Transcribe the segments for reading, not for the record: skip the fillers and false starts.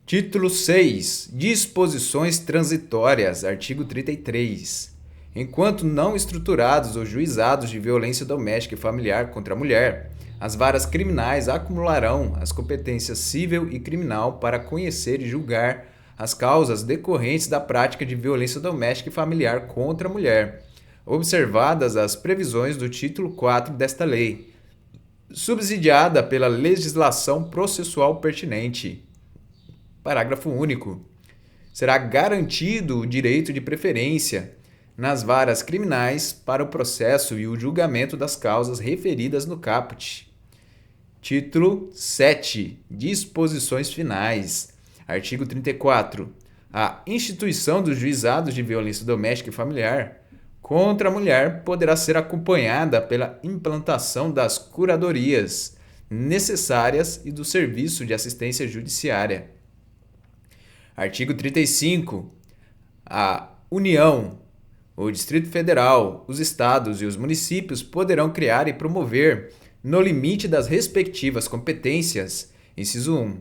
Título 6. Disposições transitórias. Artigo 33. Enquanto não estruturados os juizados de violência doméstica e familiar contra a mulher, as varas criminais acumularão as competências civil e criminal para conhecer e julgar as causas decorrentes da prática de violência doméstica e familiar contra a mulher, observadas as previsões do título 4 desta lei, subsidiada pela legislação processual pertinente. Parágrafo único. Será garantido o direito de preferência nas varas criminais para o processo e o julgamento das causas referidas no caput. Título 7. Disposições finais. Artigo 34. A instituição dos juizados de violência doméstica e familiar contra a mulher poderá ser acompanhada pela implantação das curadorias necessárias e do serviço de assistência judiciária. Artigo 35. A União, o Distrito Federal, os estados e os municípios poderão criar e promover, no limite das respectivas competências, inciso 1,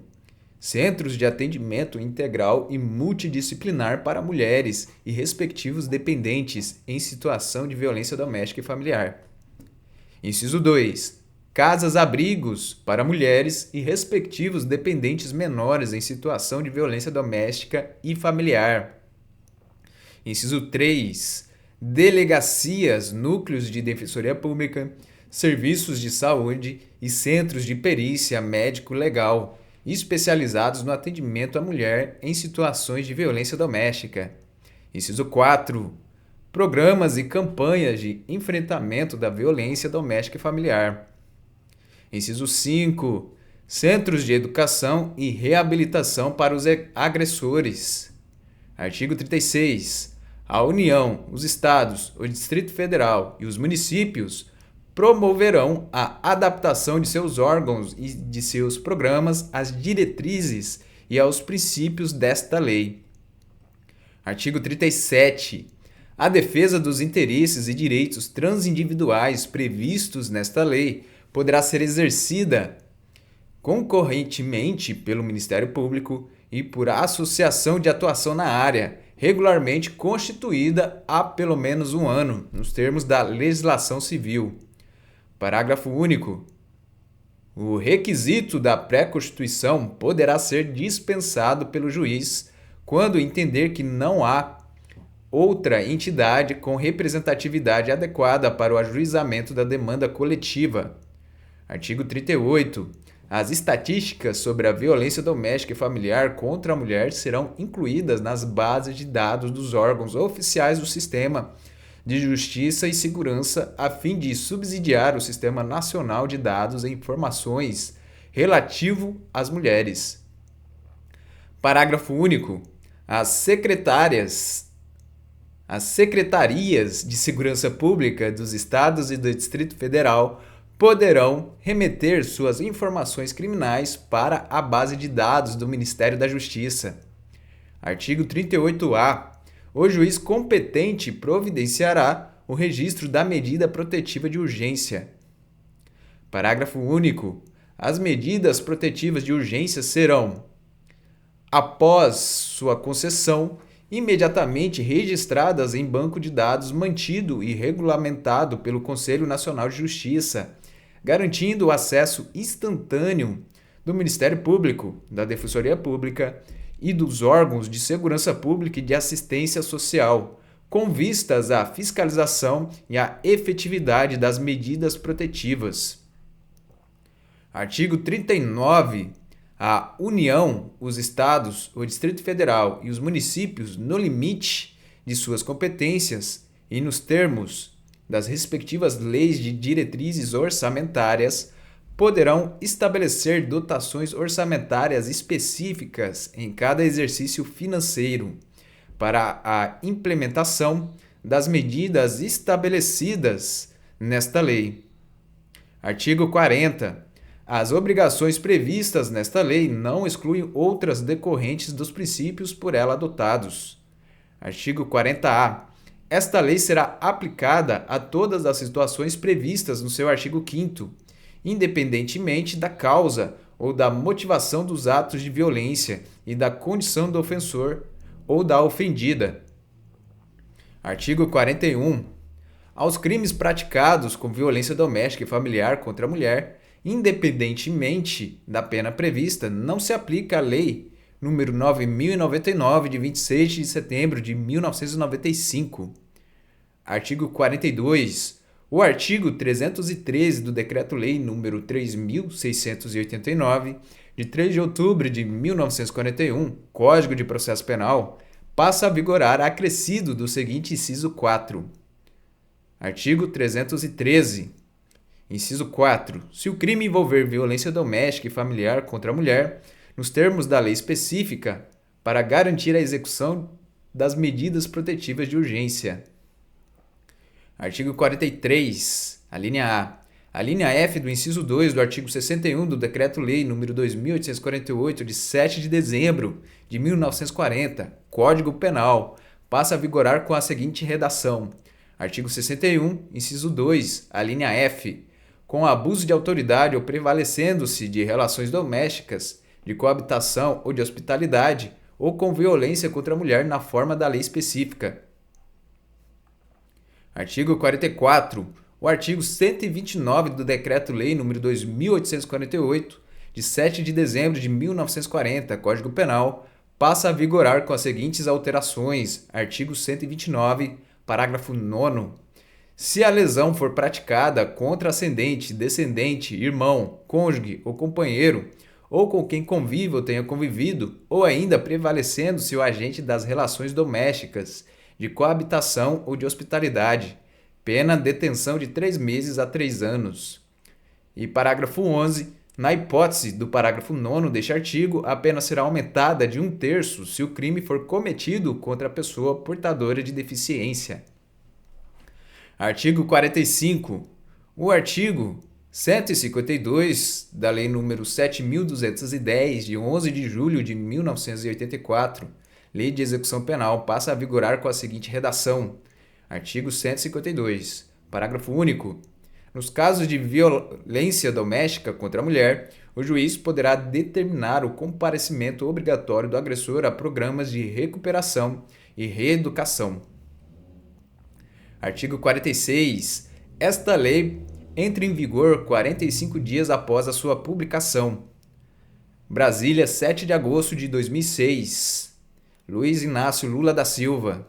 centros de atendimento integral e multidisciplinar para mulheres e respectivos dependentes em situação de violência doméstica e familiar. Inciso 2. Casas-abrigos para mulheres e respectivos dependentes menores em situação de violência doméstica e familiar. Inciso 3. Delegacias, núcleos de defensoria pública, serviços de saúde e centros de perícia médico-legal especializados no atendimento à mulher em situações de violência doméstica. Inciso 4. Programas e campanhas de enfrentamento da violência doméstica e familiar. Inciso 5. Centros de educação e reabilitação para os agressores. Artigo 36. A União, os Estados, o Distrito Federal e os municípios promoverão a adaptação de seus órgãos e de seus programas às diretrizes e aos princípios desta lei. Artigo 37. A defesa dos interesses e direitos transindividuais previstos nesta lei poderá ser exercida concorrentemente pelo Ministério Público e por associação de atuação na área, regularmente constituída há pelo menos um ano, nos termos da legislação civil. Parágrafo único. O requisito da pré-constituição poderá ser dispensado pelo juiz quando entender que não há outra entidade com representatividade adequada para o ajuizamento da demanda coletiva. Artigo 38. As estatísticas sobre a violência doméstica e familiar contra a mulher serão incluídas nas bases de dados dos órgãos oficiais do Sistema de Justiça e Segurança a fim de subsidiar o Sistema Nacional de Dados e Informações relativo às mulheres. Parágrafo único. As secretarias de segurança pública dos estados e do Distrito Federal poderão remeter suas informações criminais para a base de dados do Ministério da Justiça. Artigo 38-A. O juiz competente providenciará o registro da medida protetiva de urgência. Parágrafo único. As medidas protetivas de urgência serão, após sua concessão, imediatamente registradas em banco de dados mantido e regulamentado pelo Conselho Nacional de Justiça, garantindo o acesso instantâneo do Ministério Público, da Defensoria Pública e dos órgãos de segurança pública e de assistência social, com vistas à fiscalização e à efetividade das medidas protetivas. Artigo 39. A União, os Estados, o Distrito Federal e os municípios, no limite de suas competências e nos termos das respectivas leis de diretrizes orçamentárias, poderão estabelecer dotações orçamentárias específicas em cada exercício financeiro para a implementação das medidas estabelecidas nesta lei. Artigo 40. As obrigações previstas nesta lei não excluem outras decorrentes dos princípios por ela adotados. Artigo 40-A. Esta lei será aplicada a todas as situações previstas no seu artigo 5º, independentemente da causa ou da motivação dos atos de violência e da condição do ofensor ou da ofendida. Artigo 41. Aos crimes praticados com violência doméstica e familiar contra a mulher, independentemente da pena prevista, não se aplica a Lei nº 9.099, de 26 de setembro de 1995. Artigo 42. O artigo 313 do Decreto-Lei nº 3.689, de 3 de outubro de 1941, Código de Processo Penal, passa a vigorar acrescido do seguinte inciso 4. Artigo 313. Inciso 4. Se o crime envolver violência doméstica e familiar contra a mulher, nos termos da lei específica, para garantir a execução das medidas protetivas de urgência. Artigo 43, a linha A. A linha F do inciso 2 do artigo 61 do Decreto-Lei nº 2.848, de 7 de dezembro de 1940, Código Penal, passa a vigorar com a seguinte redação. Artigo 61, inciso 2, a linha F. Com abuso de autoridade ou prevalecendo-se de relações domésticas, de coabitação ou de hospitalidade, ou com violência contra a mulher na forma da lei específica. Artigo 44. O artigo 129 do Decreto-Lei nº 2.848, de 7 de dezembro de 1940, Código Penal, passa a vigorar com as seguintes alterações. Artigo 129, parágrafo 9º. Se a lesão for praticada contra ascendente, descendente, irmão, cônjuge ou companheiro, ou com quem convive ou tenha convivido, ou ainda prevalecendo-se o agente das relações domésticas, de coabitação ou de hospitalidade, pena detenção de 3 meses a 3 anos. E parágrafo 11. Na hipótese do parágrafo 9º deste artigo, a pena será aumentada de 1/3 se o crime for cometido contra a pessoa portadora de deficiência. Artigo 45. O artigo 152 da Lei nº 7.210, de 11 de julho de 1984, Lei de Execução Penal, passa a vigorar com a seguinte redação. Artigo 152. Parágrafo único. Nos casos de violência doméstica contra a mulher, o juiz poderá determinar o comparecimento obrigatório do agressor a programas de recuperação e reeducação. Artigo 46. Esta lei entra em vigor 45 dias após a sua publicação. Brasília, 7 de agosto de 2006. Luiz Inácio Lula da Silva.